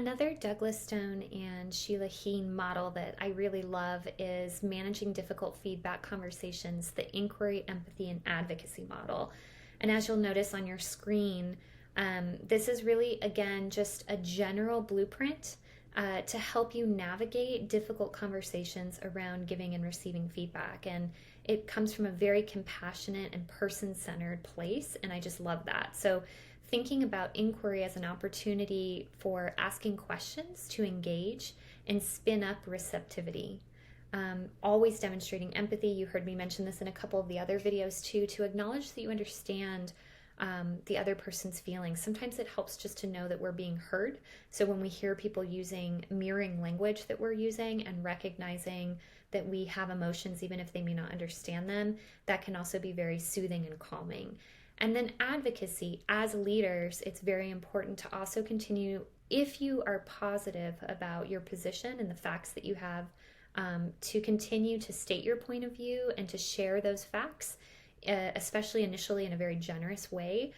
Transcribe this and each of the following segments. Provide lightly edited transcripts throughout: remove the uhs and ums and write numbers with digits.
Another Douglas Stone and Sheila Heen model that I really love is managing difficult feedback conversations, the inquiry, empathy, and advocacy model. And as you'll notice on your screen, this is really, again, just a general blueprint to help you navigate difficult conversations around giving and receiving feedback. And it comes from a very compassionate and person-centered place, and I just love that. So thinking about inquiry as an opportunity for asking questions to engage and spin up receptivity. Always demonstrating empathy. You heard me mention this in a couple of the other videos too, to acknowledge that you understand the other person's feelings. Sometimes it helps just to know that we're being heard. So when we hear people using mirroring language that we're using and recognizing that we have emotions, even if they may not understand them, that can also be very soothing and calming. And then advocacy. As leaders, it's very important to also continue, if you are positive about your position and the facts that you have, to continue to state your point of view and to share those facts, especially initially in a very generous way,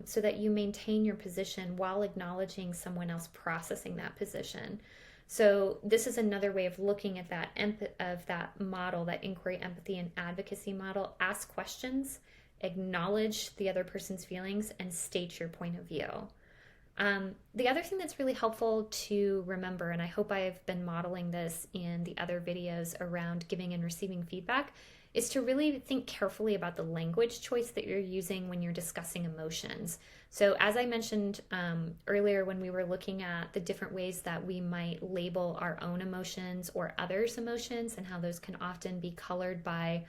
so that you maintain your position while acknowledging someone else processing that position. So this is another way of looking at that model, that inquiry, empathy, and advocacy model. Ask questions, acknowledge the other person's feelings, and state your point of view. The other thing that's really helpful to remember, and I hope I've been modeling this in the other videos around giving and receiving feedback, is to really think carefully about the language choice that you're using when you're discussing emotions. So as I mentioned earlier, when we were looking at the different ways that we might label our own emotions or others' emotions, and how those can often be colored by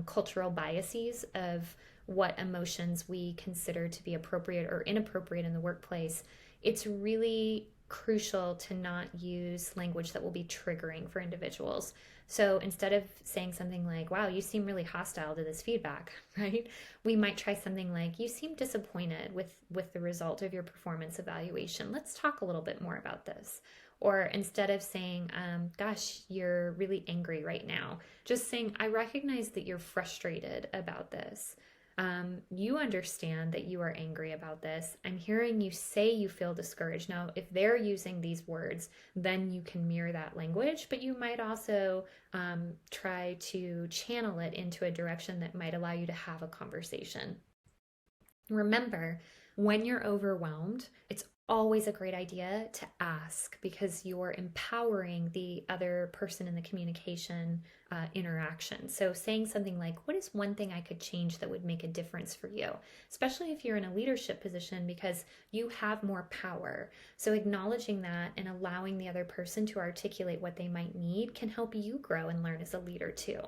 cultural biases of what emotions we consider to be appropriate or inappropriate in the workplace, it's really crucial to not use language that will be triggering for individuals. So instead of saying something like, wow, you seem really hostile to this feedback, right? We might try something like, you seem disappointed with the result of your performance evaluation. Let's talk a little bit more about this. Or instead of saying, gosh, you're really angry right now, just saying, I recognize that you're frustrated about this. You understand that you are angry about this. I'm hearing you say you feel discouraged. Now, if they're using these words, then you can mirror that language, but you might also try to channel it into a direction that might allow you to have a conversation. Remember, when you're overwhelmed, it's always a great idea to ask, because you're empowering the other person in the communication interaction. So saying something like, what is one thing I could change that would make a difference for you? Especially if you're in a leadership position, because you have more power. So acknowledging that and allowing the other person to articulate what they might need can help you grow and learn as a leader too.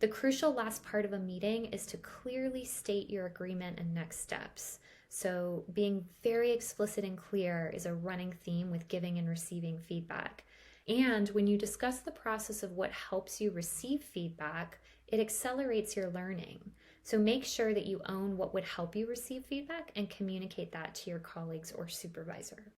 The crucial last part of a meeting is to clearly state your agreement and next steps. So being very explicit and clear is a running theme with giving and receiving feedback. And when you discuss the process of what helps you receive feedback, it accelerates your learning. So make sure that you own what would help you receive feedback and communicate that to your colleagues or supervisor.